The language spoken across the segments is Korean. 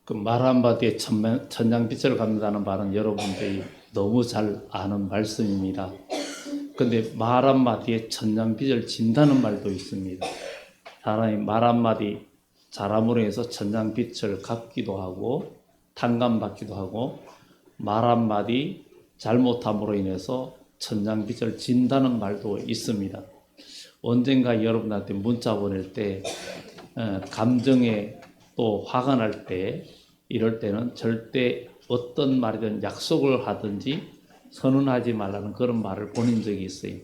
그 말 한마디에 천냥빚을 갚는다는 말은 여러분들이 너무 잘 아는 말씀입니다. 근데 말 한마디에 천냥빚을 진다는 말도 있습니다. 사람이 말 한마디 잘함으로 해서 천냥빚을 갚기도 하고 탕감받기도 하고, 말 한마디 잘못함으로 인해서 천냥빚을 진다는 말도 있습니다. 언젠가 여러분한테 문자 보낼 때 감정에 또 화가 날 때, 이럴 때는 절대 어떤 말이든 약속을 하든지 선언하지 말라는 그런 말을 보낸 적이 있어요.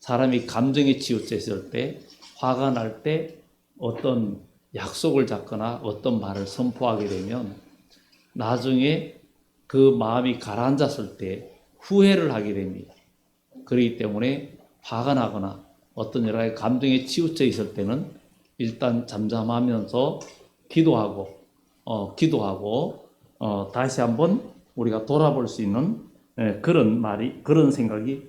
사람이 감정에 치우쳐 있을 때, 화가 날 때 어떤 약속을 잡거나 어떤 말을 선포하게 되면 나중에 그 마음이 가라앉았을 때 후회를 하게 됩니다. 그렇기 때문에 화가 나거나 어떤 여러 가지 감정에 치우쳐 있을 때는 일단 잠잠하면서 기도하고 다시 한번 우리가 돌아볼 수 있는 그런 생각이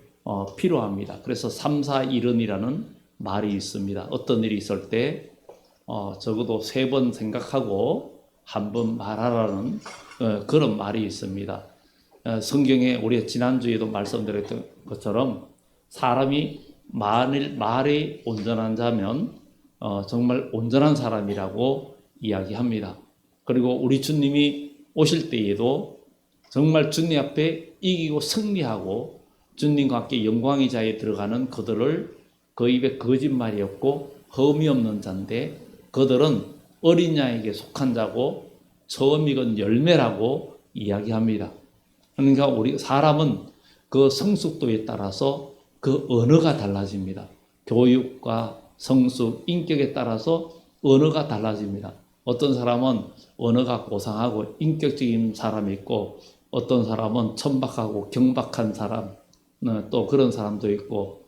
필요합니다. 그래서 3, 4, 1은이라는 말이 있습니다. 어떤 일이 있을 때 적어도 3번 생각하고 한 번 말하라는 그런 말이 있습니다. 성경에 우리가 지난주에도 말씀드렸던 것처럼 사람이 만일 말에 온전한 자면 정말 온전한 사람이라고 이야기합니다. 그리고 우리 주님이 오실 때에도 정말 주님 앞에 이기고 승리하고 주님과 함께 영광의 자리에 들어가는 그들을 그 입에 거짓말이 없고 흠이 없는 자인데, 그들은 어린 양에게 속한 자고 처음 익은 열매라고 이야기합니다. 그러니까 우리 사람은 그 성숙도에 따라서 그 언어가 달라집니다. 교육과 성숙, 인격에 따라서 언어가 달라집니다. 어떤 사람은 언어가 고상하고 인격적인 사람이 있고, 어떤 사람은 천박하고 경박한 사람, 또 그런 사람도 있고,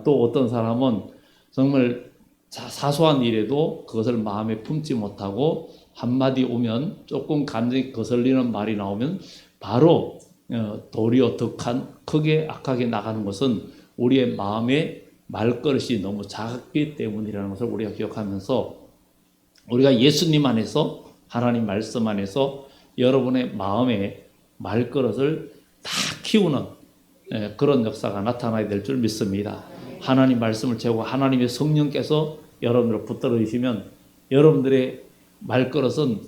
또 어떤 사람은 정말 사소한 일에도 그것을 마음에 품지 못하고 한마디 오면 조금 감정이 거슬리는 말이 나오면 바로 도리어 더 크게 악하게 나가는 것은 우리의 마음의 말버릇이 너무 작기 때문이라는 것을 우리가 기억하면서, 우리가 예수님 안에서, 하나님 말씀 안에서 여러분의 마음의 말버릇을 다 키우는 그런 역사가 나타나야 될 줄 믿습니다. 하나님 말씀을 채우고 하나님의 성령께서 여러분을 붙들어 주시면 여러분들의 말버릇은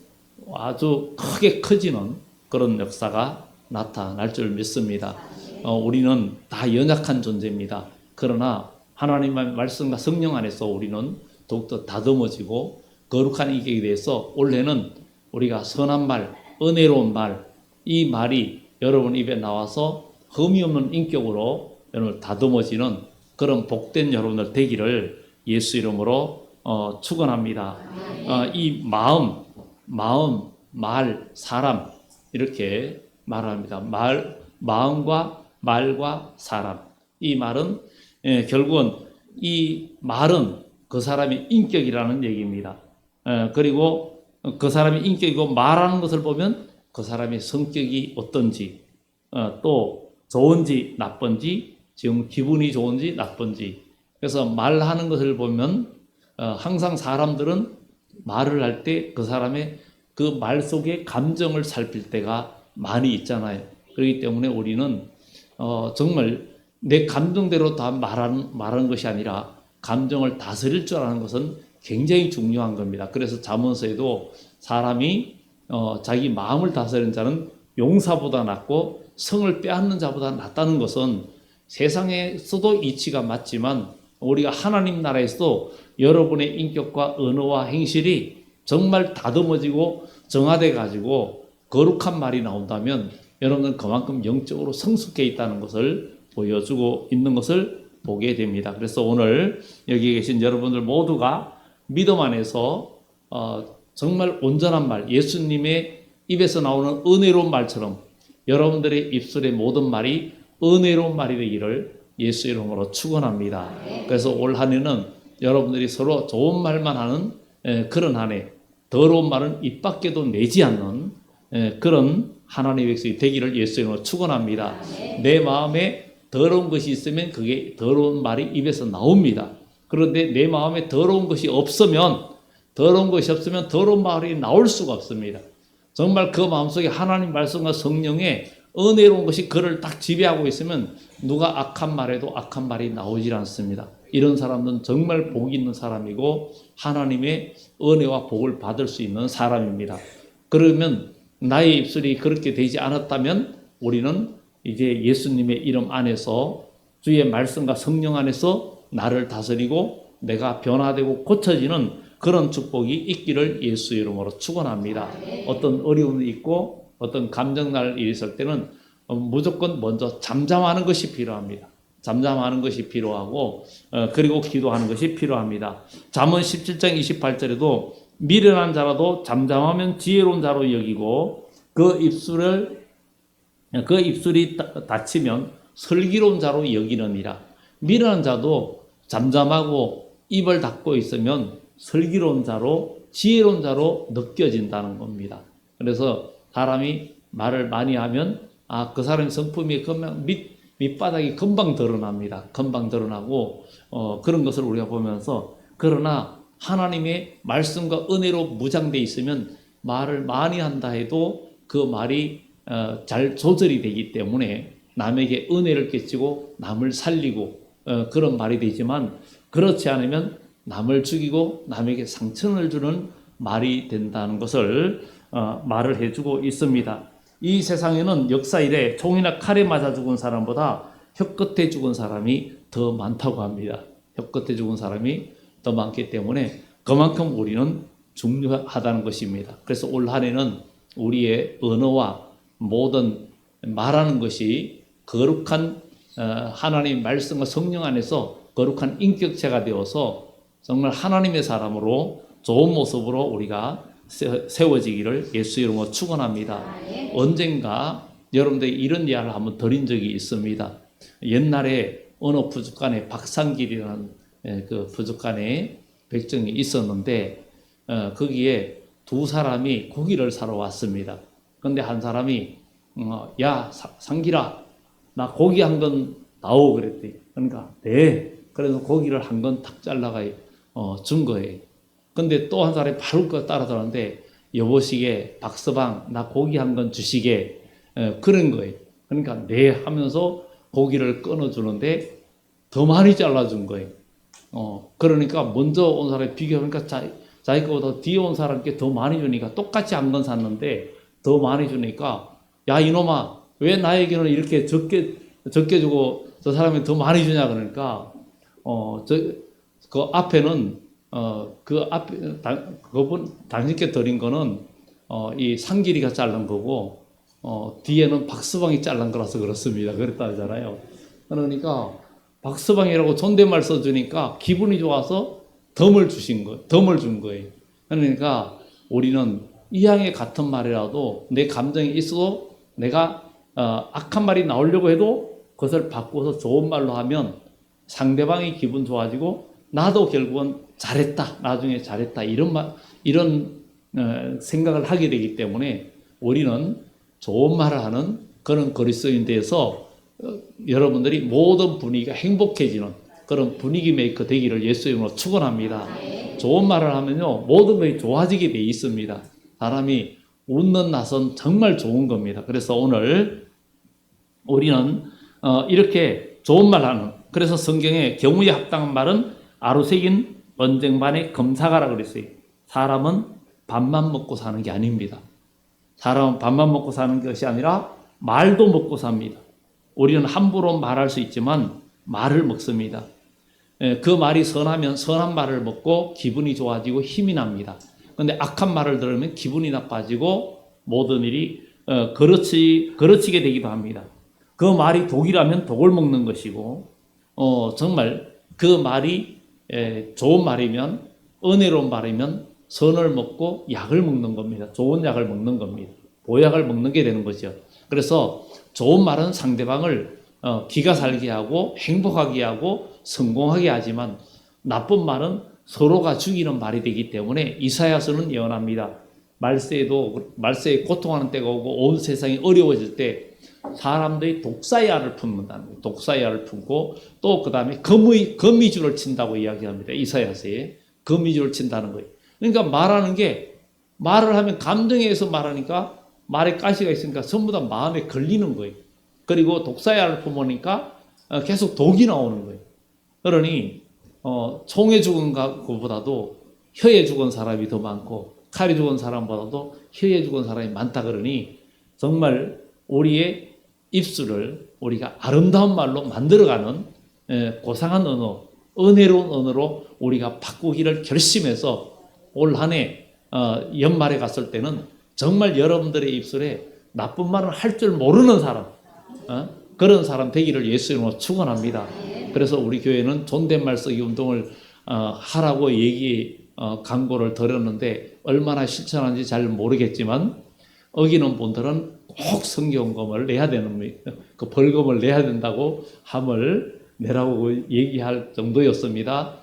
아주 크게 커지는 그런 역사가 나타날 줄 믿습니다. 우리는 다 연약한 존재입니다. 그러나 하나님의 말씀과 성령 안에서 우리는 더욱더 다듬어지고 거룩한 인격에 대해서 올해는 우리가 선한 말, 은혜로운 말, 이 말이 여러분 입에 나와서 흠이 없는 인격으로 여러분 다듬어지는 그런 복된 여러분들 되기를 예수 이름으로 축원합니다. 이 마음, 말, 사람 이렇게 말합니다. 마음과 말과 사람. 이 말은 결국은 이 말은 그 사람의 인격이라는 얘기입니다. 그리고 그 사람의 인격이고 말하는 것을 보면 그 사람의 성격이 어떤지, 또 좋은지 나쁜지, 지금 기분이 좋은지 나쁜지. 그래서 말하는 것을 보면 항상 사람들은 말을 할 때 그 사람의 그 말 속에 감정을 살필 때가 많이 있잖아요. 그렇기 때문에 우리는 정말 내 감정대로 다 말하는 것이 아니라 감정을 다스릴 줄 아는 것은 굉장히 중요한 겁니다. 그래서 잠언서에도 사람이 자기 마음을 다스리는 자는 용사보다 낫고 성을 빼앗는 자보다 낫다는 것은 세상에서도 이치가 맞지만 우리가 하나님 나라에서도 여러분의 인격과 언어와 행실이 정말 다듬어지고 정화돼 가지고 거룩한 말이 나온다면 여러분은 그만큼 영적으로 성숙해 있다는 것을 보여주고 있는 것을 보게 됩니다. 그래서 오늘 여기 계신 여러분들 모두가 믿음 안에서 정말 온전한 말, 예수님의 입에서 나오는 은혜로운 말처럼 여러분들의 입술의 모든 말이 은혜로운 말이 되기를 예수 이름으로 축원합니다. 그래서 올 한 해는 여러분들이 서로 좋은 말만 하는 그런 한 해, 더러운 말은 입 밖에도 내지 않는 그런 하나님의 백성이 되기를 예수 이름으로 축원합니다. 내 마음에 더러운 것이 있으면 그게 더러운 말이 입에서 나옵니다. 그런데 내 마음에 더러운 것이 없으면 더러운 말이 나올 수가 없습니다. 정말 그 마음속에 하나님 말씀과 성령의 은혜로운 것이 그를 딱 지배하고 있으면 누가 악한 말해도 악한 말이 나오질 않습니다. 이런 사람은 정말 복 있는 사람이고 하나님의 은혜와 복을 받을 수 있는 사람입니다. 그러면 나의 입술이 그렇게 되지 않았다면 우리는 이제 예수님의 이름 안에서 주의 말씀과 성령 안에서 나를 다스리고 내가 변화되고 고쳐지는 그런 축복이 있기를 예수 이름으로 축원합니다. 어떤 어려움이 있고 어떤 감정날 일이 있을 때는 무조건 먼저 잠잠하는 것이 필요합니다. 잠잠하는 것이 필요하고 그리고 기도하는 것이 필요합니다. 잠언 17장 28절에도 미련한 자라도 잠잠하면 지혜로운 자로 여기고 그 입술이 닫히면 슬기로운 자로 여기느니라. 미련한 자도 잠잠하고 입을 닫고 있으면 슬기로운 자로 지혜로운 자로 느껴진다는 겁니다. 그래서 사람이 말을 많이 하면 그 사람의 성품이 밑바닥이 금방 드러납니다. 금방 드러나고 그런 것을 우리가 보면서 그러나 하나님의 말씀과 은혜로 무장되어 있으면 말을 많이 한다 해도 그 말이 잘 조절이 되기 때문에 남에게 은혜를 끼치고 남을 살리고 그런 말이 되지만 그렇지 않으면 남을 죽이고 남에게 상처를 주는 말이 된다는 것을 말을 해주고 있습니다. 이 세상에는 역사 이래 총이나 칼에 맞아 죽은 사람보다 혀끝에 죽은 사람이 더 많다고 합니다. 혀끝에 죽은 사람이 더 많기 때문에 그만큼 우리는 중요하다는 것입니다. 그래서 올 한 해는 우리의 언어와 모든 말하는 것이 거룩한 하나님의 말씀과 성령 안에서 거룩한 인격체가 되어서 정말 하나님의 사람으로 좋은 모습으로 우리가 세워지기를 예수 이름으로 축원합니다. 언젠가 여러분들이 이런 이야기를 한번 드린 적이 있습니다. 옛날에 어느 부족간에 박상길이라는 그 부족간에 백정이 있었는데 거기에 두 사람이 고기를 사러 왔습니다. 그런데 한 사람이 야 상길아 나 고기 한 건 나오 그랬더니 그러니까 네 그래서 고기를 한 건 탁 잘라가 준 거예요. 근데 또 한 사람이 바로 그 따라들었는데 여보시게 박서방 나 고기 한 건 주시게 그런 거예요. 그러니까 네 하면서 고기를 끊어주는데 더 많이 잘라준 거예요. 그러니까 먼저 온 사람이 비교하니까 자기 거보다 뒤에 온 사람께 더 많이 주니까 똑같이 한 건 샀는데 더 많이 주니까 야 이놈아 왜 나에게는 이렇게 적게 주고 저 사람이 더 많이 주냐 그러니까 그 앞에는 그분 당신께 드린 거는 이 상길이가 자른 거고 뒤에는 박서방이 자른 거라서 그렇습니다. 그랬다 하잖아요. 그러니까 박서방이라고 존댓말 써주니까 기분이 좋아서 덤을 준 거예요. 그러니까 우리는 이왕에 같은 말이라도 내 감정이 있어도 내가 악한 말이 나오려고 해도 그것을 바꿔서 좋은 말로 하면 상대방이 기분 좋아지고 나도 결국은 잘했다. 나중에 잘했다. 이런 생각을 하게 되기 때문에 우리는 좋은 말을 하는 그런 그리스도인 되어서 여러분들이 모든 분위기가 행복해지는 그런 분위기 메이커 되기를 예수 이름으로 축원합니다. 좋은 말을 하면요 모든 것이 좋아지게 돼 있습니다. 사람이 웃는 낯은 정말 좋은 겁니다. 그래서 오늘 우리는 이렇게 좋은 말 하는 그래서 성경에 경우에 합당한 말은 아루새긴 언쟁반의 검사가라 그랬어요. 사람은 밥만 먹고 사는 게 아닙니다. 사람은 밥만 먹고 사는 것이 아니라 말도 먹고 삽니다. 우리는 함부로 말할 수 있지만 말을 먹습니다. 그 말이 선하면 선한 말을 먹고 기분이 좋아지고 힘이 납니다. 그런데 악한 말을 들으면 기분이 나빠지고 모든 일이 거르치게 되기도 합니다. 그 말이 독이라면 독을 먹는 것이고 정말 그 말이 좋은 말이면 은혜로운 말이면 선을 먹고 약을 먹는 겁니다. 좋은 약을 먹는 겁니다. 보약을 먹는 게 되는 거죠. 그래서 좋은 말은 상대방을 기가 살게 하고 행복하게 하고 성공하게 하지만 나쁜 말은 서로가 죽이는 말이 되기 때문에 이사야서는 예언합니다. 말세에 고통하는 때가 오고 온 세상이 어려워질 때 사람들이 독사의 알을 품는다는 거예요. 독사의 알을 품고 또 그 다음에 거미줄을 친다고 이야기합니다. 이사야서에 거미줄을 친다는 거예요. 그러니까 말하는 게 말을 하면 감정에 의해서 말하니까 말에 가시가 있으니까 전부 다 마음에 걸리는 거예요. 그리고 독사야를 품으니까 계속 독이 나오는 거예요. 그러니 총에 죽은 것보다도 혀에 죽은 사람이 더 많고 칼에 죽은 사람보다도 혀에 죽은 사람이 많다 그러니 정말 우리의 입술을 우리가 아름다운 말로 만들어가는 고상한 언어, 은혜로운 언어로 우리가 바꾸기를 결심해서 올 한 해 연말에 갔을 때는 정말 여러분들의 입술에 나쁜 말을 할 줄 모르는 사람, 그런 사람 되기를 예수 이름으로 축원합니다. 그래서 우리 교회는 존댓말 쓰기 운동을 하라고 광고를 드렸는데 얼마나 실천하는지 잘 모르겠지만 어기는 분들은 꼭 성경금을 내야 되는, 그 벌금을 내야 된다고 함을 내라고 얘기할 정도였습니다.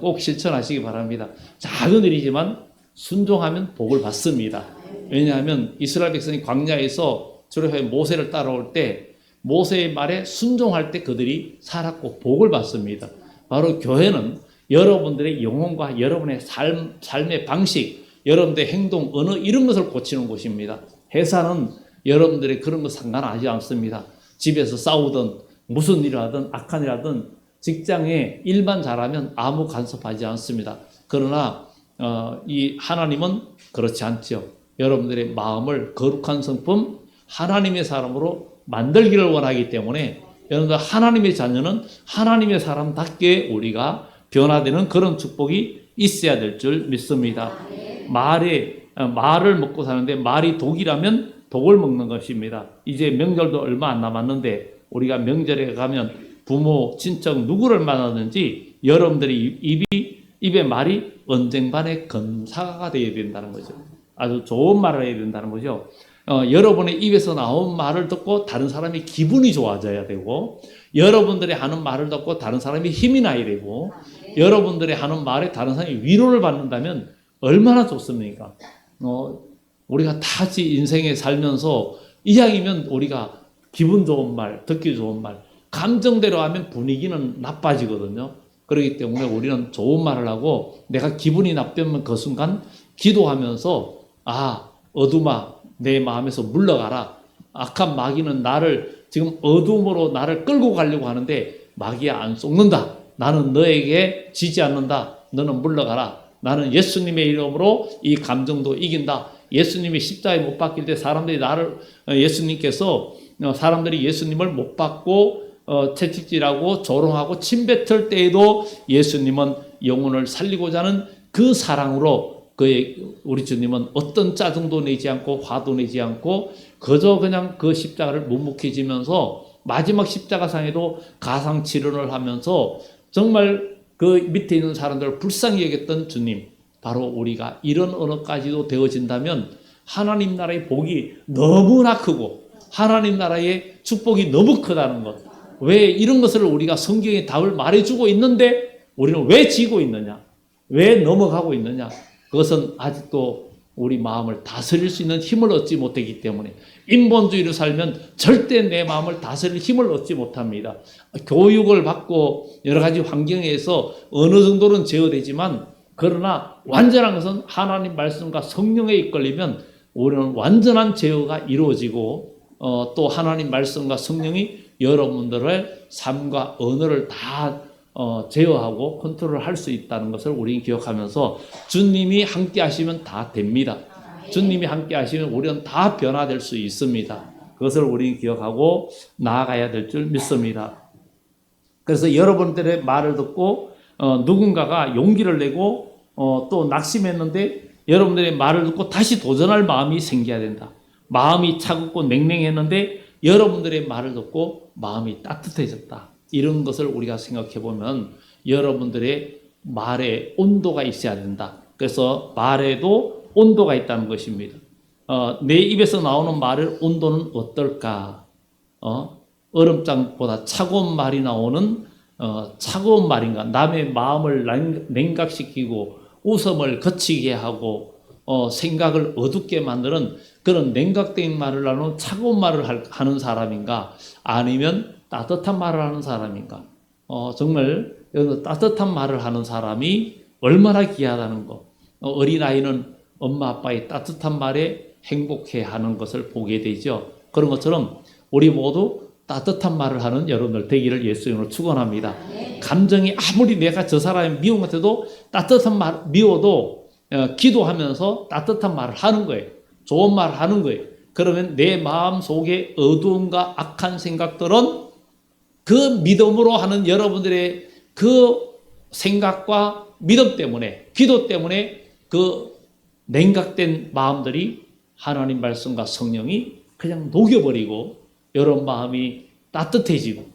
꼭 실천하시기 바랍니다. 작은 일이지만 순종하면 복을 받습니다. 왜냐하면 이스라엘 백성이 광야에서 출애굽해 모세를 따라올 때 모세의 말에 순종할 때 그들이 살았고 복을 받습니다. 바로 교회는 여러분들의 영혼과 여러분의 삶의 방식, 여러분들의 행동, 언어 이런 것을 고치는 곳입니다. 회사는 여러분들의 그런 거 상관하지 않습니다. 집에서 싸우든 무슨 일을 하든 악한 일을 하든 직장에 일만 잘하면 아무 간섭하지 않습니다. 그러나 이 하나님은 그렇지 않죠. 여러분들의 마음을 거룩한 성품, 하나님의 사람으로 만들기를 원하기 때문에 여러분들 하나님의 자녀는 하나님의 사람답게 우리가 변화되는 그런 축복이 있어야 될 줄 믿습니다. 말을 먹고 사는데 말이 독이라면 독을 먹는 것입니다. 이제 명절도 얼마 안 남았는데 우리가 명절에 가면 부모, 친척 누구를 만나든지 여러분들의 입의 말이 언쟁반의 검사가 되어야 된다는 거죠. 아주 좋은 말을 해야 된다는 거죠. 여러분의 입에서 나온 말을 듣고 다른 사람이 기분이 좋아져야 되고, 여러분들이 하는 말을 듣고 다른 사람이 힘이 나야 되고, 여러분들이 하는 말에 다른 사람이 위로를 받는다면 얼마나 좋습니까? 우리가 다 같이 인생에 살면서 이왕이면 우리가 기분 좋은 말, 듣기 좋은 말, 감정대로 하면 분위기는 나빠지거든요. 그렇기 때문에 우리는 좋은 말을 하고 내가 기분이 나쁘면 그 순간 기도하면서 어둠아 내 마음에서 물러가라. 악한 마귀는 나를 지금 어둠으로 나를 끌고 가려고 하는데 마귀야 안 속는다. 나는 너에게 지지 않는다. 너는 물러가라. 나는 예수님의 이름으로 이 감정도 이긴다. 예수님이 십자가에 못 박힐 때 사람들이 사람들이 예수님을 못 받고 채찍질하고 조롱하고 침뱉을 때에도 예수님은 영혼을 살리고자 하는 그 사랑으로 우리 주님은 어떤 짜증도 내지 않고 화도 내지 않고 그저 그냥 그 십자가를 묵묵히 지면서 마지막 십자가상에도 가상치료를 하면서 정말 그 밑에 있는 사람들을 불쌍히 여겼던 주님, 바로 우리가 이런 언어까지도 되어진다면 하나님 나라의 복이 너무나 크고 하나님 나라의 축복이 너무 크다는 것. 왜 이런 것을 우리가 성경에 답을 말해주고 있는데 우리는 왜 지고 있느냐? 왜 넘어가고 있느냐? 그것은 아직도 우리 마음을 다스릴 수 있는 힘을 얻지 못했기 때문에, 인본주의로 살면 절대 내 마음을 다스릴 힘을 얻지 못합니다. 교육을 받고 여러 가지 환경에서 어느 정도는 제어되지만, 그러나 완전한 것은 하나님 말씀과 성령에 이끌리면 우리는 완전한 제어가 이루어지고 또 하나님 말씀과 성령이 여러분들의 삶과 언어를 다 제어하고 컨트롤할 수 있다는 것을 우리는 기억하면서 주님이 함께 하시면 다 됩니다. 주님이 함께 하시면 우리는 다 변화될 수 있습니다. 그것을 우리는 기억하고 나아가야 될 줄 믿습니다. 그래서 여러분들의 말을 듣고 누군가가 용기를 내고 또 낙심했는데 여러분들의 말을 듣고 다시 도전할 마음이 생겨야 된다. 마음이 차갑고 냉랭했는데 여러분들의 말을 듣고 마음이 따뜻해졌다. 이런 것을 우리가 생각해 보면 여러분들의 말에 온도가 있어야 된다. 그래서 말에도 온도가 있다는 것입니다. 내 입에서 나오는 말의 온도는 어떨까? 얼음장보다 차가운 말이 나오는 차가운 말인가? 남의 마음을 냉각시키고 웃음을 거치게 하고 생각을 어둡게 만드는 그런 냉각된 말을 하는 차가운 말을 하는 사람인가? 아니면 따뜻한 말을 하는 사람인가? 정말 따뜻한 말을 하는 사람이 얼마나 귀하다는 거. 어린아이는 엄마 아빠의 따뜻한 말에 행복해하는 것을 보게 되죠. 그런 것처럼 우리 모두 따뜻한 말을 하는 여러분들 되기를 예수 이름으로 축원합니다. 감정이 아무리 내가 저 사람이 미운 것 같아도 따뜻한 말, 미워도 기도하면서 따뜻한 말을 하는 거예요. 좋은 말을 하는 거예요. 그러면 내 마음 속에 어두움과 악한 생각들은 그 믿음으로 하는 여러분들의 그 생각과 믿음 때문에, 기도 때문에 그 냉각된 마음들이 하나님 말씀과 성령이 그냥 녹여버리고 여러분 마음이 따뜻해지고,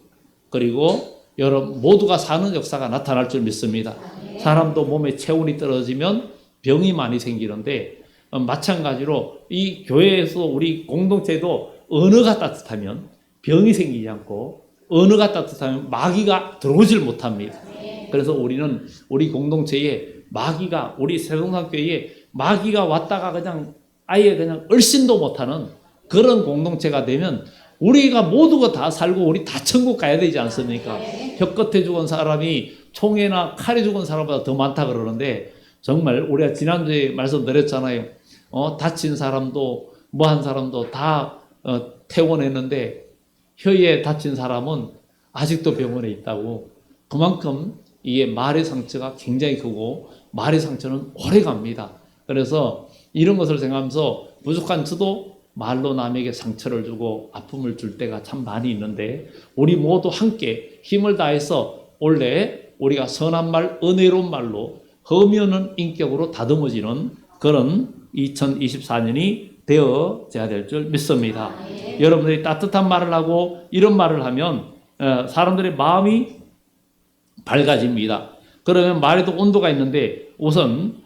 그리고 여러분 모두가 사는 역사가 나타날 줄 믿습니다. 사람도 몸에 체온이 떨어지면 병이 많이 생기는데, 마찬가지로 이 교회에서 우리 공동체도 언어가 따뜻하면 병이 생기지 않고, 언어가 따뜻하면 마귀가 들어오질 못합니다. 그래서 우리는 우리 공동체에 마귀가, 우리 새동산교회에 마귀가 왔다가 그냥 아예 그냥 얼씬도 못하는 그런 공동체가 되면 우리가 모두가 다 살고 우리 다 천국 가야 되지 않습니까? 혀끝에 죽은 사람이 총에나 칼에 죽은 사람보다 더 많다 그러는데, 정말 우리가 지난주에 말씀드렸잖아요. 다친 사람도 뭐한 사람도 다 퇴원했는데 혀에 다친 사람은 아직도 병원에 있다고. 그만큼 이게 말의 상처가 굉장히 크고 말의 상처는 오래 갑니다. 그래서 이런 것을 생각하면서 부족한 저도 말로 남에게 상처를 주고 아픔을 줄 때가 참 많이 있는데, 우리 모두 함께 힘을 다해서 원래 우리가 선한 말, 은혜로운 말로 허미없는 인격으로 다듬어지는 그런 2024년이 되어져야 될 줄 믿습니다. 여러분들이 따뜻한 말을 하고 이런 말을 하면 사람들의 마음이 밝아집니다. 그러면 말에도 온도가 있는데, 우선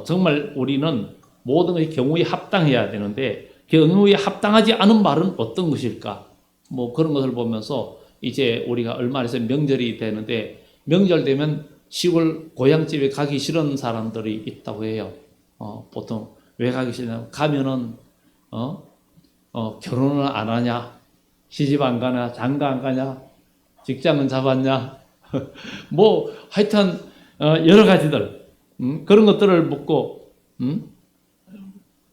정말 우리는 모든 것이 경우에 합당해야 되는데, 경우에 합당하지 않은 말은 어떤 것일까? 뭐 그런 것을 보면서 이제 우리가 얼마 있으면 명절이 되는데, 명절 되면 시골 고향집에 가기 싫은 사람들이 있다고 해요. 보통 왜 가기 싫냐? 가면은 결혼을 안 하냐? 시집 안 가냐? 장가 안 가냐? 직장은 잡았냐? 뭐 하여튼 여러 가지들 그런 것들을 묻고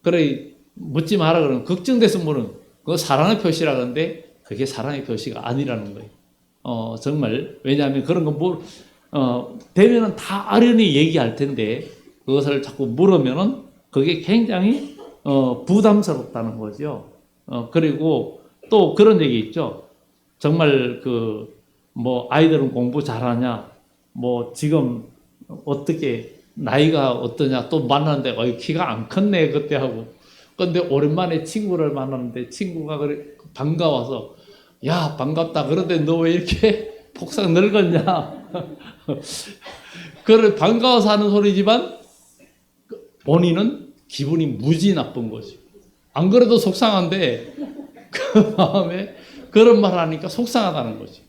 그래 묻지 마라 그러면 걱정돼서 물은 그거 사랑의 표시라 그러는데 그게 사랑의 표시가 아니라는 거예요. 정말 왜냐하면 그런 거 되면은 다 아련히 얘기할 텐데 그것을 자꾸 물으면은 그게 굉장히 부담스럽다는 거죠. 그리고 또 그런 얘기 있죠. 정말 뭐 아이들은 공부 잘하냐, 뭐 지금 어떻게 나이가 어떠냐, 또 만났는데 키가 안 컸네 그때 하고. 근데 오랜만에 친구를 만났는데 친구가 그래 반가워서 야 반갑다 그런데 너 왜 이렇게 폭삭 늙었냐. 그래 반가워서 하는 소리지만 본인은 기분이 무지 나쁜 거지. 안 그래도 속상한데 그 마음에 그런 말을 하니까 속상하다는 거지.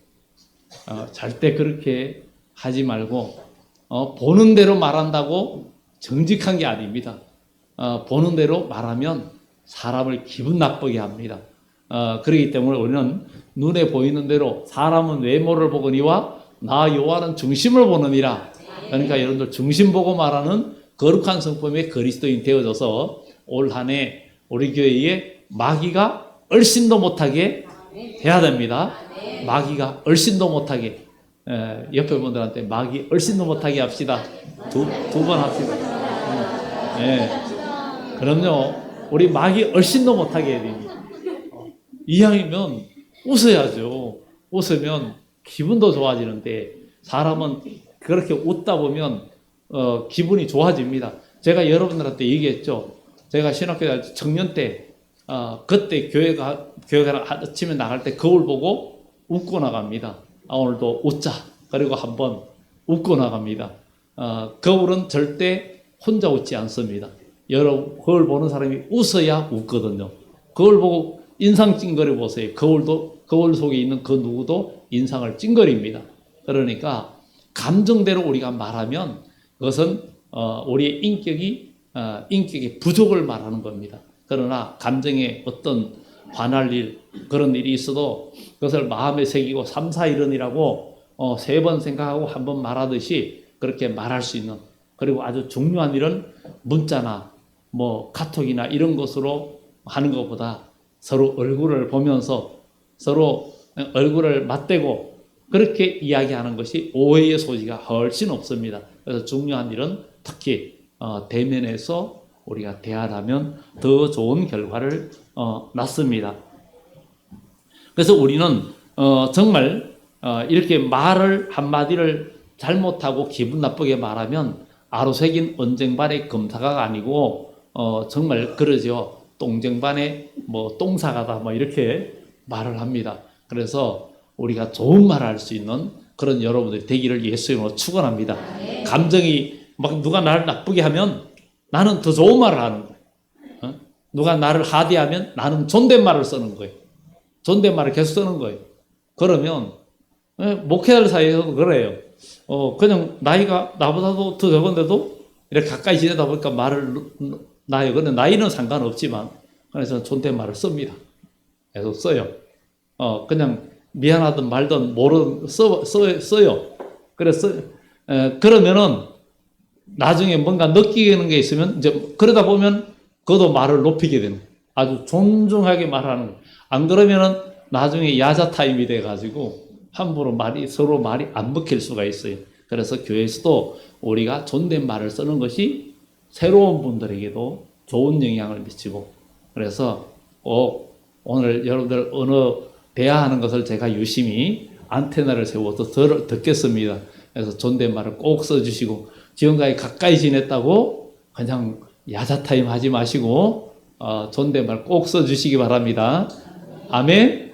절대 그렇게 하지 말고 보는 대로 말한다고 정직한 게 아닙니다. 보는 대로 말하면 사람을 기분 나쁘게 합니다. 그렇기 때문에 우리는 눈에 보이는 대로 사람은 외모를 보거니와 나 여호와는 중심을 보느니라. 그러니까 여러분들 중심 보고 말하는 거룩한 성품의 그리스도인 되어져서 올 한 해 우리 교회에 마귀가 얼씬도 못하게 해야 됩니다. 마귀가 얼씬도 못하게. 옆에 분들한테 마귀 얼씬도 못하게 합시다. 두 번 합시다. 그럼요. 우리 마귀 얼씬도 못하게 해야 됩니다. 이왕이면 웃어야죠. 웃으면 기분도 좋아지는데 사람은 그렇게 웃다 보면 기분이 좋아집니다. 제가 여러분들한테 얘기했죠. 제가 신학교 청년 때 그때 교회가 아침에 나갈 때 거울 보고 웃고 나갑니다. 오늘도 웃자. 그리고 한번 웃고 나갑니다. 거울은 절대 혼자 웃지 않습니다. 거울 보는 사람이 웃어야 웃거든요. 거울 보고 인상 찡그려 보세요. 거울 속에 있는 그 누구도 인상을 찡그립니다. 그러니까 감정대로 우리가 말하면 그것은 우리의 인격의 부족을 말하는 겁니다. 그러나 감정에 어떤 화날 일, 그런 일이 있어도 그것을 마음에 새기고 3, 4, 1은이라고 3번 생각하고 한번 말하듯이 그렇게 말할 수 있는, 그리고 아주 중요한 일은 문자나 뭐 카톡이나 이런 것으로 하는 것보다 서로 얼굴을 보면서 서로 얼굴을 맞대고 그렇게 이야기하는 것이 오해의 소지가 훨씬 없습니다. 그래서 중요한 일은 특히 대면에서 우리가 대화하면 더 좋은 결과를 낳습니다. 그래서 우리는 정말 이렇게 말을 한마디를 잘못하고 기분 나쁘게 말하면 아로새긴 언쟁반의 검사가 아니고 정말 그러죠. 똥쟁반의 뭐 똥사가다 뭐 이렇게 말을 합니다. 그래서 우리가 좋은 말을 할 수 있는 그런 여러분들이 되기를 예수님으로 축원합니다. 감정이 막 누가 나를 나쁘게 하면 나는 더 좋은 말을 하는 거예요. 누가 나를 하대하면 나는 존댓말을 쓰는 거예요. 존댓말을 계속 쓰는 거예요. 그러면 목회자들 사이에서도 그래요. 그냥 나이가 나보다도 더 적은데도 이렇게 가까이 지내다 보니까 말을 나요. 근데 나이는 상관없지만 그래서 존댓말을 씁니다. 계속 써요. 그냥 미안하든 말든 써요. 그래서 그러면은 나중에 뭔가 느끼는 게 있으면 이제 그러다 보면 그도 말을 높이게 되는 거예요. 아주 존중하게 말하는 거예요. 안 그러면은 나중에 야자 타임이 돼 가지고 함부로 서로 말이 안 먹힐 수가 있어요. 그래서 교회에서도 우리가 존댓말을 쓰는 것이 새로운 분들에게도 좋은 영향을 미치고 그래서 오늘 여러분들 언어 대화하는 것을 제가 유심히 안테나를 세워서 듣겠습니다. 그래서 존댓말을 꼭 써주시고 지금까지 가까이 지냈다고 그냥 야자타임 하지 마시고 존댓말 꼭 써주시기 바랍니다. 아멘?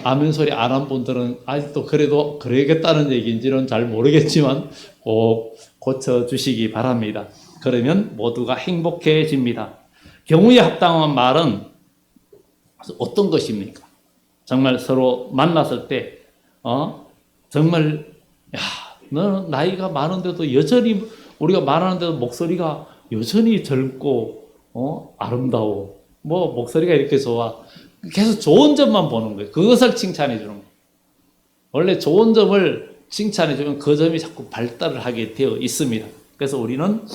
아멘 소리 안 한 분들은 아직도 그래도 그러겠다는 얘기인지는 잘 모르겠지만 꼭 고쳐주시기 바랍니다. 그러면 모두가 행복해집니다. 경우에 합당한 말은 어떤 것입니까? 정말 서로 만났을 때 정말 너는 나이가 많은데도 여전히 우리가 말하는데도 목소리가 여전히 젊고 아름다워. 뭐 목소리가 이렇게 좋아. 계속 좋은 점만 보는 거예요. 그것을 칭찬해 주는 거예요. 원래 좋은 점을 칭찬해 주면 그 점이 자꾸 발달을 하게 되어 있습니다. 그래서 우리는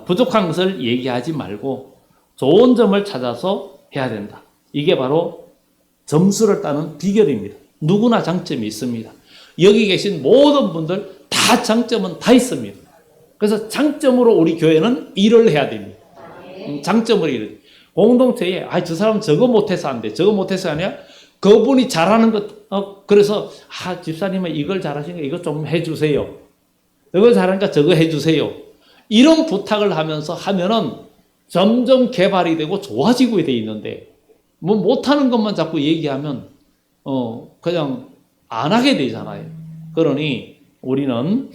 부족한 것을 얘기하지 말고 좋은 점을 찾아서 해야 된다. 이게 바로 점수를 따는 비결입니다. 누구나 장점이 있습니다. 여기 계신 모든 분들 다 장점은 다 있습니다. 그래서 장점으로 우리 교회는 일을 해야 됩니다. 장점으로 일을. 공동체에 저 사람 저거 못해서 안 돼. 저거 못해서 아니야. 그분이 잘하는 것 그래서 집사님은 이걸 잘하시니까 이거 좀 해주세요. 이걸 잘하니까 저거 해주세요. 이런 부탁을 하면서 하면은 점점 개발이 되고 좋아지고 돼 있는데 뭐 못하는 것만 자꾸 얘기하면 그냥 안 하게 되잖아요. 그러니 우리는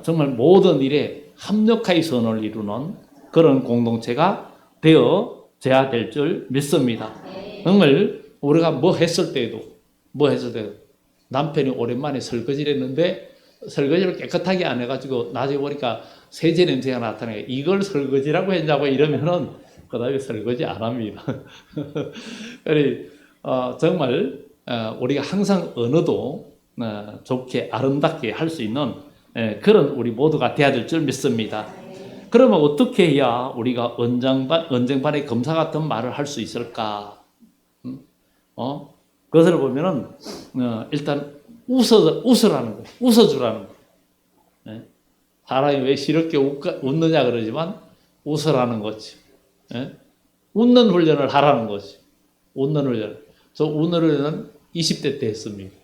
정말 모든 일에 합력하여 선을 이루는 그런 공동체가 되어져야 될 줄 믿습니다. 정말 우리가 뭐 했을 때도 남편이 오랜만에 설거지를 했는데 설거지를 깨끗하게 안 해가지고 나중에 보니까 세제 냄새가 나타나요. 이걸 설거지라고 했냐고 이러면은 그 다음에 설거지 안 합니다. 그래 정말 우리가 항상 언어도 좋게 아름답게 할 수 있는 그런 우리 모두가 돼야 될 줄 믿습니다. 그러면 어떻게 해야 우리가 언쟁반의 검사 같은 말을 할 수 있을까? 그것을 보면은 일단 웃으라는 거예요. 웃어주라는 거예요. 사람이 왜 시럽게 웃느냐 그러지만 웃으라는 거지. 웃는 훈련을 하라는 거지. 웃는 훈련. 저 웃는 훈련은 20대 때 했습니다.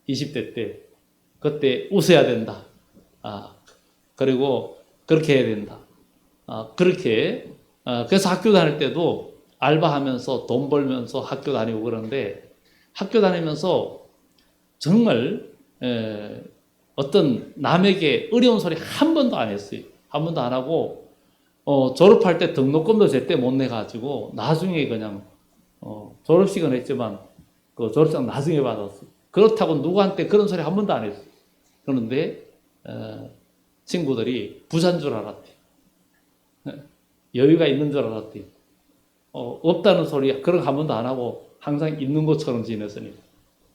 20대 때. 그때 웃어야 된다. 그리고 그렇게 해야 된다. 그렇게. 그래서 학교 다닐 때도 알바하면서 돈 벌면서 학교 다니고 그러는데 학교 다니면서 정말 어떤 남에게 어려운 소리 한 번도 안 했어요. 한 번도 안 하고 졸업할 때 등록금도 제때 못 내가지고 나중에 그냥 졸업식은 했지만 그 졸업장 나중에 받았어요. 그렇다고 누구한테 그런 소리 한 번도 안 했어요. 그런데 친구들이 부자인 줄 알았대. 여유가 있는 줄 알았대. 없다는 소리 그런 거 한 번도 안 하고 항상 있는 것처럼 지냈으니까.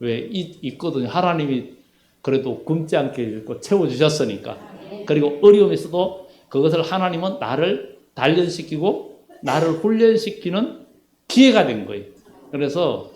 왜 있거든요. 하나님이 그래도 굶지 않게 해주고 채워주셨으니까. 그리고 어려움에서도 그것을 하나님은 나를 단련시키고 나를 훈련시키는 기회가 된 거예요. 그래서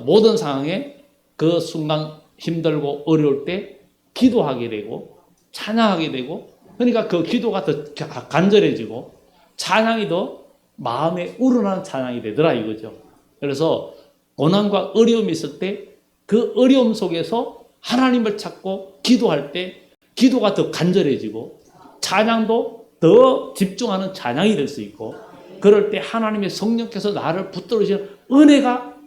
모든 상황에 그 순간 힘들고 어려울 때 기도하게 되고 찬양하게 되고, 그러니까 그 기도가 더 간절해지고 찬양이 더 마음에 우러나는 찬양이 되더라 이거죠. 그래서 고난과 어려움이 있을 때 그 어려움 속에서 하나님을 찾고 기도할 때 기도가 더 간절해지고 찬양도 더 집중하는 찬양이 될 수 있고, 그럴 때 하나님의 성령께서 나를 붙들으시는 은혜가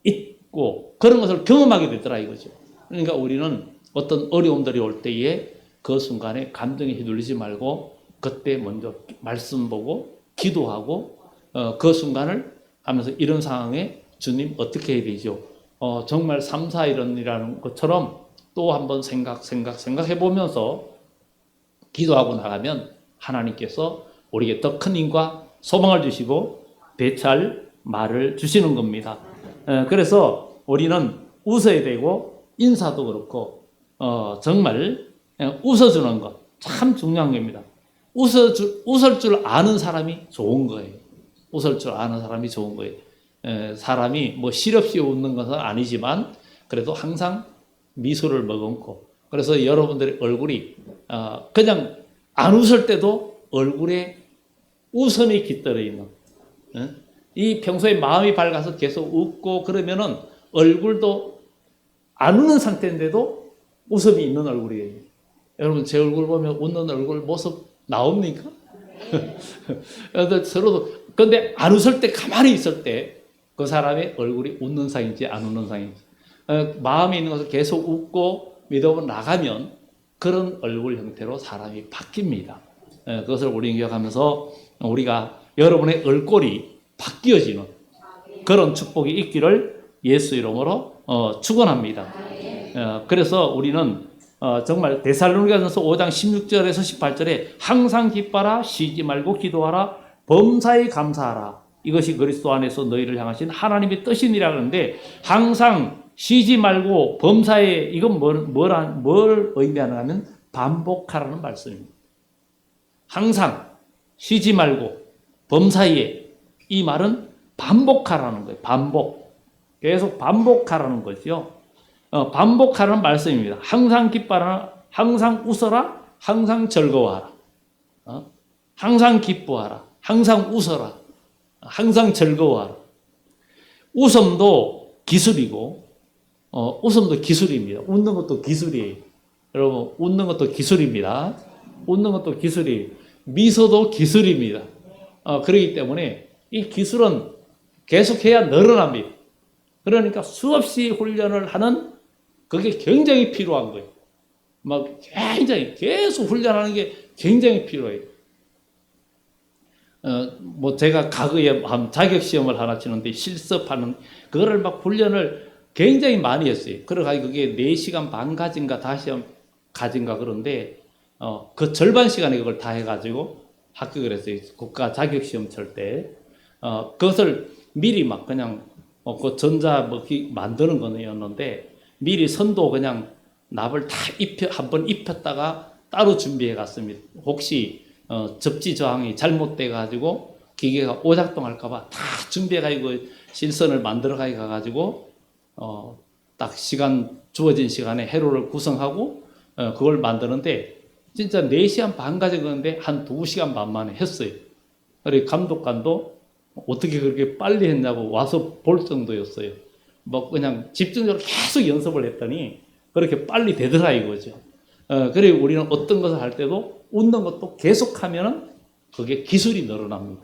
있고 그런 것을 경험하게 되더라 이거죠. 그러니까 우리는 어떤 어려움들이 올 때에 그 순간에 감정에 휘둘리지 말고 그때 먼저 말씀 보고 기도하고 그 순간을 하면서 이런 상황에 주님 어떻게 해야 되죠? 정말 3, 4일이라는 것처럼 또 한번 생각해 보면서 기도하고 나가면 하나님께서 우리에게 더 큰 힘과 소망을 주시고 대처할 말을 주시는 겁니다. 그래서 우리는 웃어야 되고 인사도 그렇고 정말 웃어주는 것 참 중요한 겁니다. 웃을 줄 아는 사람이 좋은 거예요. 웃을 줄 아는 사람이 좋은 거예요. 사람이 뭐 실없이 웃는 것은 아니지만 그래도 항상 미소를 머금고, 그래서 여러분들의 얼굴이 그냥 안 웃을 때도 얼굴에 웃음이 깃들어 있는, 이 평소에 마음이 밝아서 계속 웃고 그러면은 얼굴도 안 웃는 상태인데도 웃음이 있는 얼굴이에요. 여러분 제 얼굴 보면 웃는 얼굴 모습 나옵니까? 서로도. 근데 안 웃을 때, 가만히 있을 때 그 사람의 얼굴이 웃는 상인지 안 웃는 상인지, 마음에 있는 것을 계속 웃고 믿어 나가면 그런 얼굴 형태로 사람이 바뀝니다. 그것을 우리는 기억하면서 우리가 여러분의 얼굴이 바뀌어지는 그런 축복이 있기를 예수 이름으로 축원합니다. 그래서 우리는 정말 데살로니가전서 5장 16절에서 18절에 항상 기뻐라, 쉬지 말고 기도하라, 범사에 감사하라, 이것이 그리스도 안에서 너희를 향하신 하나님의 뜻이니라 그러는데, 항상 쉬지 말고 범사에, 이건 뭘 의미하는가 하면 반복하라는 말씀입니다. 항상 쉬지 말고 범사에, 이 말은 반복하라는 거예요. 계속 반복하라는 거죠. 반복하라는 말씀입니다. 항상 기뻐하라, 항상 웃어라, 항상 즐거워하라. 항상 기뻐하라, 항상 웃어라, 항상 즐거워하라. 웃음도 기술이고, 웃음도 기술입니다. 웃는 것도 기술이에요. 여러분, 웃는 것도 기술입니다. 웃는 것도 기술이에요. 미소도 기술입니다. 그렇기 때문에 이 기술은 계속해야 늘어납니다. 그러니까 수없이 훈련을 하는, 그게 굉장히 필요한 거예요. 굉장히 계속 훈련하는 게 굉장히 필요해요. 제가 과거에 자격시험을 하나 치는데 실습하는, 그거를 훈련을 굉장히 많이 했어요. 그래가지고 그게 4시간 반 가진가 5시간 가진가 그런데, 그 절반 시간에 그걸 다 해가지고 합격을 했어요. 국가 자격시험 칠 때. 그것을 미리 그냥, 그 전자 만드는 거였는데, 미리 선도 그냥 납을 다 한번 입혔다가 따로 준비해 갔습니다. 혹시 접지 저항이 잘못돼 가지고 기계가 오작동할까봐 다 준비해 가지고 실선을 만들어 가지고 딱 주어진 시간에 회로를 구성하고 그걸 만드는데 진짜 4시간 반 가지고는데 한 2시간 반 만에 했어요. 그리고 감독관도 어떻게 그렇게 빨리 했냐고 와서 볼 정도였어요. 그냥 집중적으로 계속 연습을 했더니 그렇게 빨리 되더라 이거죠. 그리고 우리는 어떤 것을 할 때도 웃는 것도 계속하면은 그게 기술이 늘어납니다.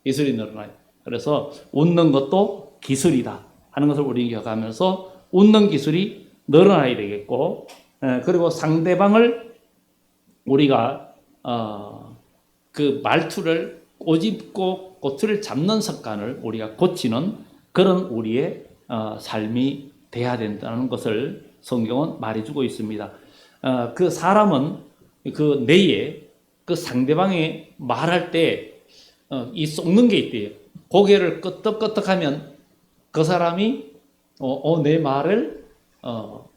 기술이 늘어나요. 그래서 웃는 것도 기술이다 하는 것을 우리는 기억하면서 웃는 기술이 늘어나야 되겠고, 그리고 상대방을 우리가 그 말투를 꼬집고 꼬투리를 잡는 습관을 우리가 고치는 그런 우리의 삶이 돼야 된다는 것을 성경은 말해주고 있습니다. 그 사람은 그 뇌에 그 상대방이 말할 때 이 쏟는 게 있대요. 고개를 끄덕끄덕하면 그 사람이 내 말을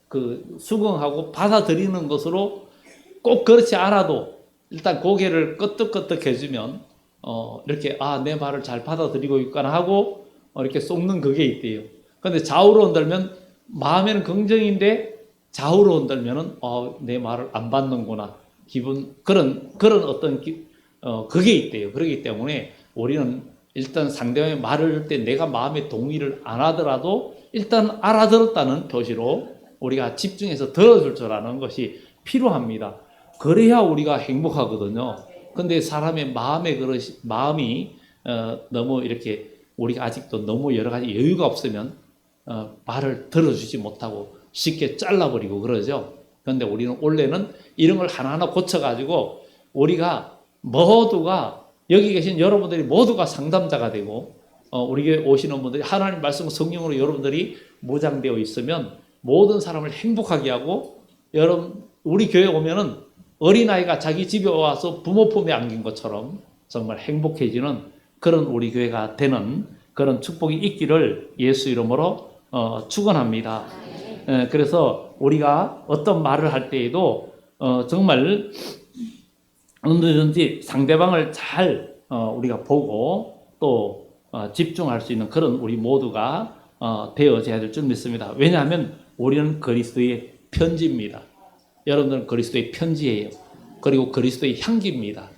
그 수긍하고 받아들이는 것으로, 꼭 그렇지 않아도 일단 고개를 끄덕끄덕 해주면 이렇게 내 말을 잘 받아들이고 있구나 하고 이렇게 쏟는 그게 있대요. 근데 좌우로 흔들면 마음에는 긍정인데 좌우로 흔들면은 내 말을 안 받는구나 그런 어떤 그게 있대요. 그렇기 때문에 우리는 일단 상대방의 말을 할 때 내가 마음의 동의를 안 하더라도 일단 알아들었다는 표시로 우리가 집중해서 들어줄 줄 아는 것이 필요합니다. 그래야 우리가 행복하거든요. 근데 사람의 마음이 너무 이렇게 우리가 아직도 너무 여러 가지 여유가 없으면 말을 들어주지 못하고 쉽게 잘라버리고 그러죠. 그런데 우리는 원래는 이런 걸 하나하나 고쳐가지고 우리가 모두가 여기 계신 여러분들이 모두가 상담자가 되고 우리 교회 오시는 분들이 하나님 말씀 성령으로 여러분들이 무장되어 있으면 모든 사람을 행복하게 하고 여러분 우리 교회 오면은 어린아이가 자기 집에 와서 부모 품에 안긴 것처럼 정말 행복해지는 그런 우리 교회가 되는 그런 축복이 있기를 예수 이름으로 축원합니다. 그래서 우리가 어떤 말을 할 때에도 정말 언제든지 상대방을 잘 우리가 보고 또 집중할 수 있는 그런 우리 모두가 되어져야 될 줄 믿습니다. 왜냐하면 우리는 그리스도의 편지입니다. 여러분들은 그리스도의 편지예요. 그리고 그리스도의 향기입니다.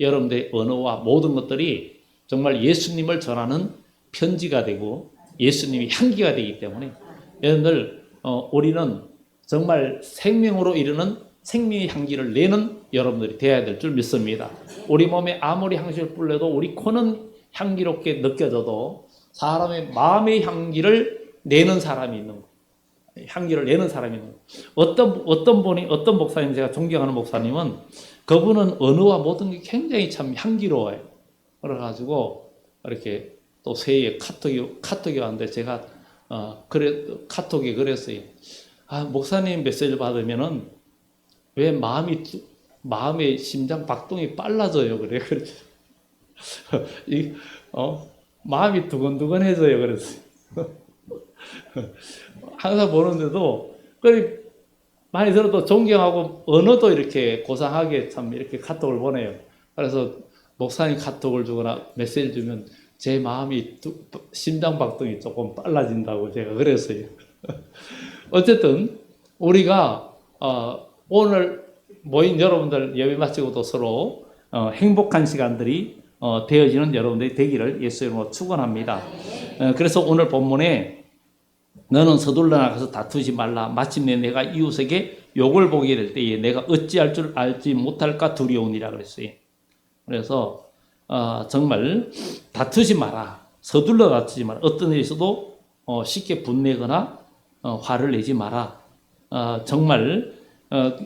여러분들의 언어와 모든 것들이 정말 예수님을 전하는 편지가 되고 예수님의 향기가 되기 때문에 여러분들 우리는 정말 생명으로 이르는 생명의 향기를 내는 여러분들이 되어야 될 줄 믿습니다. 우리 몸에 아무리 향수를 뿌려도 우리 코는 향기롭게 느껴져도 사람의 마음의 향기를 내는 사람이 있는 거예요. 향기를 내는 사람이 있는 거예요. 어떤 목사님, 제가 존경하는 목사님은 그분은 언어와 모든 게 굉장히 참 향기로워요. 그래가지고 이렇게 또 새해 카톡이 왔는데 제가 카톡에 그랬어요. 목사님 메시지를 받으면은 왜 마음의 심장 박동이 빨라져요? 그래. 마음이 두근두근해져요. 그랬어요. 항상 보는데도 많이 들어도 존경하고 언어도 이렇게 고상하게 참 이렇게 카톡을 보내요. 그래서 목사님 카톡을 주거나 메시지를 주면 제 마음이 심장 박동이 조금 빨라진다고 제가 그랬어요. 어쨌든 우리가 오늘 모인 여러분들 예배 마치고도 서로 행복한 시간들이 되어지는 여러분들이 되기를 예수 이름으로 축원합니다. 그래서 오늘 본문에 너는 서둘러 나가서 다투지 말라. 마침내 내가 이웃에게 욕을 보게 될 때에 내가 어찌할 줄 알지 못할까 두려우니라 그랬어요. 그래서 정말 다투지 마라. 서둘러 다투지 마라. 어떤 일이 있어도 쉽게 분내거나 화를 내지 마라. 정말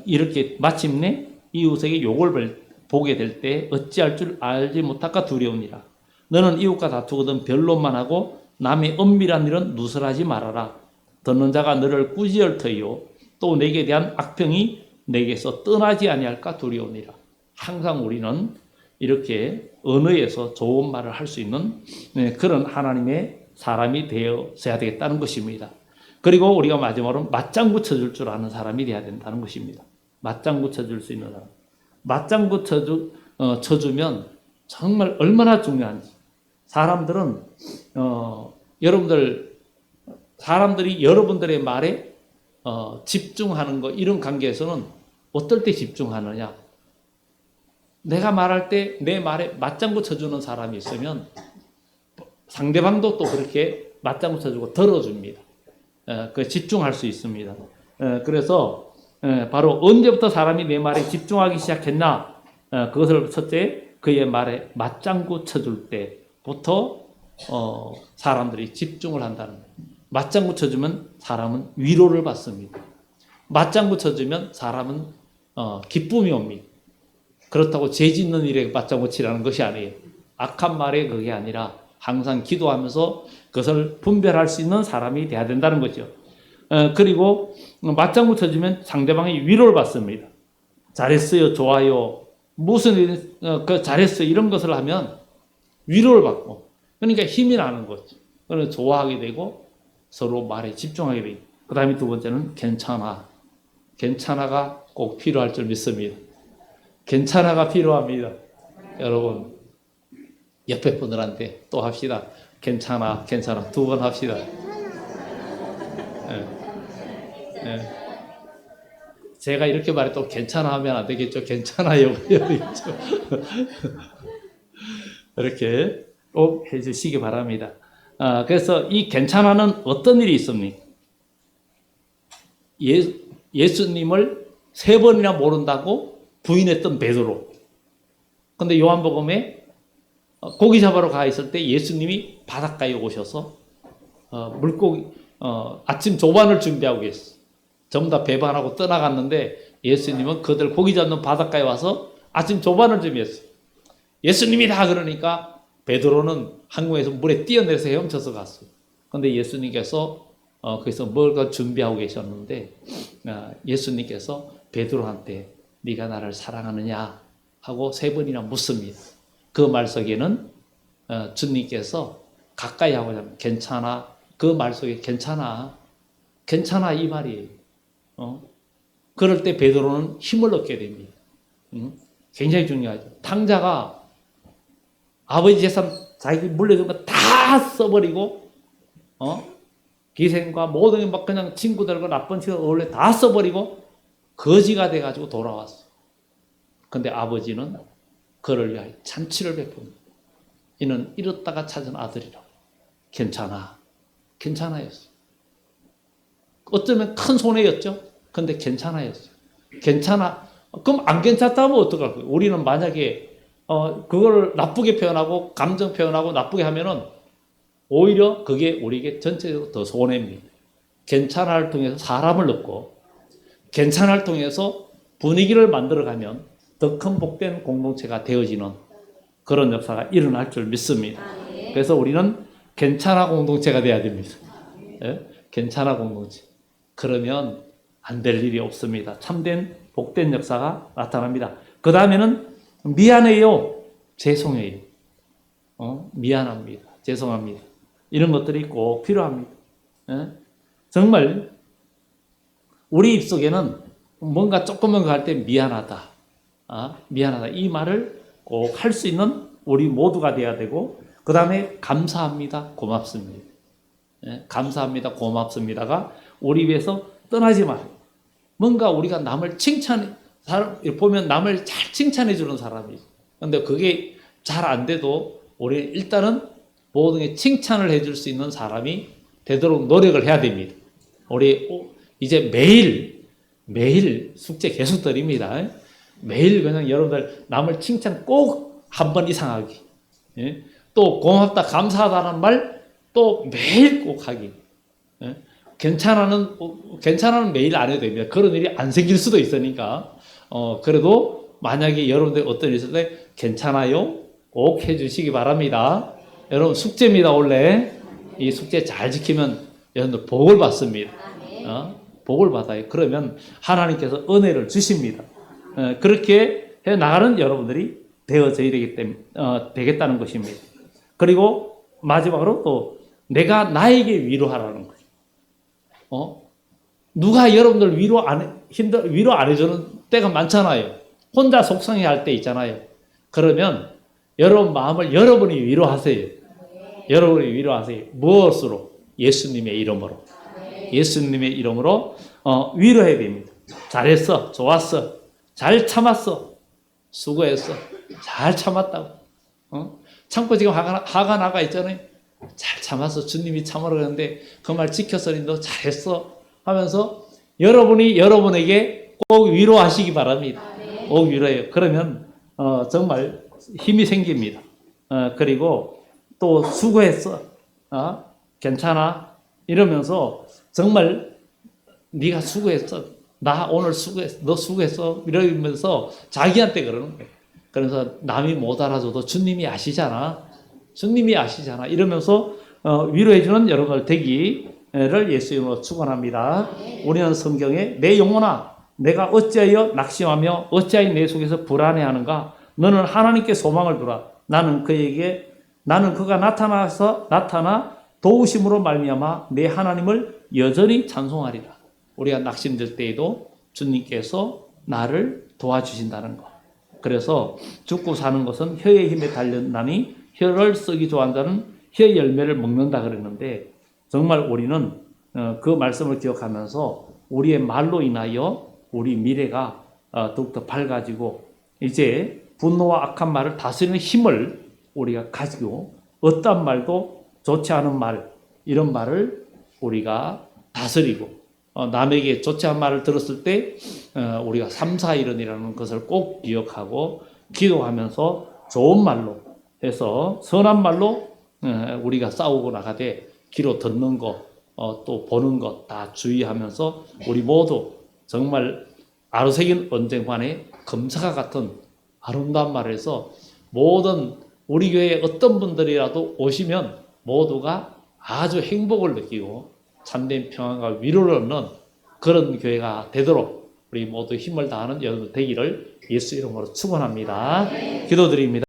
이렇게 마침내 이웃에게 욕을 보게 될 때 어찌할 줄 알지 못할까 두려우니라. 너는 이웃과 다투거든 변론만 하고 남의 은밀한 일은 누설하지 말아라. 듣는 자가 너를 꾸짖을 터이요 또 내게 대한 악평이 내게서 떠나지 아니할까 두려우니라. 항상 우리는 이렇게 언어에서 좋은 말을 할 수 있는 그런 하나님의 사람이 되어야 되겠다는 것입니다. 그리고 우리가 마지막으로 맞장구 쳐줄 줄 아는 사람이 되어야 된다는 것입니다. 맞장구 쳐줄 수 있는 사람. 맞장구 쳐주면 정말 얼마나 중요한지. 사람들이 여러분들의 말에 집중하는 거, 이런 관계에서는 어떨 때 집중하느냐? 내가 말할 때 내 말에 맞장구 쳐주는 사람이 있으면 상대방도 또 그렇게 맞장구 쳐주고 들어줍니다. 집중할 수 있습니다. 그래서 바로 언제부터 사람이 내 말에 집중하기 시작했나? 그것을 첫째 그의 말에 맞장구 쳐줄 때부터 사람들이 집중을 한다는 거예요. 맞장구 쳐주면 사람은 위로를 받습니다. 맞장구 쳐주면 사람은 기쁨이 옵니다. 그렇다고 죄 짓는 일에 맞장구 치라는 것이 아니에요. 악한 말에 그게 아니라 항상 기도하면서 그것을 분별할 수 있는 사람이 돼야 된다는 거죠. 그리고 맞장구 쳐주면 상대방이 위로를 받습니다. 잘했어요, 좋아요, 무슨 일, 잘했어요, 이런 것을 하면 위로를 받고, 그러니까 힘이 나는 거죠. 그래서 좋아하게 되고 서로 말에 집중하게 되고, 그 다음에 두 번째는 괜찮아가 꼭 필요할 줄 믿습니다. 괜찮아가 필요합니다. 여러분, 옆에 분들한테 또 합시다. 괜찮아, 괜찮아. 2번 합시다. 예, 예. 제가 이렇게 말해도 괜찮아 하면 안 되겠죠. 괜찮아요. 해야 되겠죠. 이렇게 꼭 해주시기 바랍니다. 그래서 이 괜찮아는 어떤 일이 있습니까? 예수님을 3번이나 모른다고 부인했던 베드로. 근데 요한복음에 고기 잡으러 가 있을 때 예수님이 바닷가에 오셔서 물고기 아침 조반을 준비하고 계셨어요. 전부 다 배반하고 떠나갔는데 예수님은 그들 고기 잡는 바닷가에 와서 아침 조반을 준비했어요. 예수님이다 그러니까 베드로는 항구에서 물에 뛰어내려서 헤엄쳐서 갔어요. 그런데 예수님께서 거기서 뭘 준비하고 계셨는데 예수님께서 베드로한테 네가 나를 사랑하느냐 하고 3번이나 묻습니다. 그 말 속에는 주님께서 가까이 하고자 하면 괜찮아. 그 말 속에 괜찮아. 괜찮아 이 말이에요. 그럴 때 베드로는 힘을 얻게 됩니다. 굉장히 중요하죠. 탕자가 아버지 재산 자기 물려준 거 다 써버리고 기생과 모든 막 그냥 친구들과 나쁜 친구들 원래 다 써버리고 거지가 돼가지고 돌아왔어. 근데 아버지는 그를 위하여 잔치를 베풉니다. 이는 잃었다가 찾은 아들이라고. 괜찮아. 괜찮아였어. 어쩌면 큰 손해였죠. 근데 괜찮아였어. 괜찮아. 그럼 안 괜찮다면 어떡할 거예요? 우리는 만약에 그걸 나쁘게 표현하고 감정 표현하고 나쁘게 하면은 오히려 그게 우리에게 전체적으로 더 손해입니다. 괜찮아를 통해서 사람을 넣고 괜찮아를 통해서 분위기를 만들어가면 더 큰 복된 공동체가 되어지는 그런 역사가 일어날 줄 믿습니다. 그래서 우리는 괜찮아 공동체가 돼야 됩니다. 예? 괜찮아 공동체. 그러면 안 될 일이 없습니다. 참된 복된 역사가 나타납니다. 그 다음에는 미안해요. 죄송해요. 미안합니다. 죄송합니다. 이런 것들이 꼭 필요합니다. 예? 정말 우리 입속에는 뭔가 조금만 할 때 미안하다. 미안하다. 이 말을 꼭 할 수 있는 우리 모두가 돼야 되고 그 다음에 감사합니다. 고맙습니다. 예? 감사합니다. 고맙습니다가 우리 입에서 떠나지 말아요. 뭔가 우리가 남을 칭찬해 사람 보면 남을 잘 칭찬해 주는 사람이 근데 그게 잘 안 돼도 우리 일단은 모든 게 칭찬을 해줄 수 있는 사람이 되도록 노력을 해야 됩니다. 우리 이제 매일 숙제 계속 드립니다. 매일 그냥 여러분들 남을 칭찬 꼭 한 번 이상 하기. 예? 또 고맙다 감사하다는 말 또 매일 꼭 하기. 예? 괜찮아는 매일 안 해도 됩니다. 그런 일이 안 생길 수도 있으니까 그래도 만약에 여러분들 어떤 일이 있을 때 괜찮아요? 꼭 해주시기 바랍니다. 여러분 숙제입니다. 원래 이 숙제 잘 지키면 여러분들 복을 받습니다. 복을 받아요. 그러면 하나님께서 은혜를 주십니다. 그렇게 해 나가는 여러분들이 되어져야 되겠다는 것입니다. 그리고 마지막으로 또 내가 나에게 위로하라는 거죠. 누가 여러분들 위로 안 해주는 때가 많잖아요. 혼자 속상해할 때 있잖아요. 그러면 여러분 마음을 여러분이 위로하세요. 여러분이 위로하세요. 무엇으로? 예수님의 이름으로. 예수님의 이름으로 위로해야 됩니다. 잘했어. 좋았어. 잘 참았어. 수고했어. 잘 참았다고. 참고 지금 화가 나가 있잖아요. 잘 참았어. 주님이 참으라 그러는데 그 말 지켰으니 너 잘했어. 하면서 여러분이 여러분에게 꼭 위로하시기 바랍니다. 꼭 위로해요. 그러면 정말 힘이 생깁니다. 그리고 또 수고했어. 괜찮아. 이러면서 정말 네가 수고했어. 나 오늘 수고했어. 너 수고했어. 이러면서 자기한테 그러는 거예요. 그래서 남이 못 알아줘도 주님이 아시잖아. 주님이 아시잖아. 이러면서 위로해주는 여러분들 되기를 예수 이름으로 축원합니다. 우리는 성경에 내 영혼아 내가 어찌하여 낙심하며 어찌하여 내 속에서 불안해하는가. 너는 하나님께 소망을 두라. 나는 그가 나타나 도우심으로 말미암아 내 하나님을 여전히 찬송하리라. 우리가 낙심될 때에도 주님께서 나를 도와주신다는 것. 그래서 죽고 사는 것은 혀의 힘에 달렸나니 혀를 쓰기 좋아하는 자는 혀 열매를 먹는다 그랬는데 정말 우리는 그 말씀을 기억하면서 우리의 말로 인하여 우리 미래가 더욱더 밝아지고 이제 분노와 악한 말을 다스리는 힘을 우리가 가지고 어떤 말도 좋지 않은 말 이런 말을 우리가 다스리고 남에게 좋지 않은 말을 들었을 때 우리가 3, 4일은이라는 것을 꼭 기억하고 기도하면서 좋은 말로 해서 선한 말로 우리가 싸우고 나가되 귀로 듣는 것 또 보는 것 다 주의하면서 우리 모두 정말 아로새긴 언쟁관의 검사가 같은 아름다운 말을 해서 모든 우리 교회에 어떤 분들이라도 오시면 모두가 아주 행복을 느끼고 참된 평안과 위로를 얻는 그런 교회가 되도록 우리 모두 힘을 다하는 여러분 되기를 예수 이름으로 축원합니다. 기도드립니다.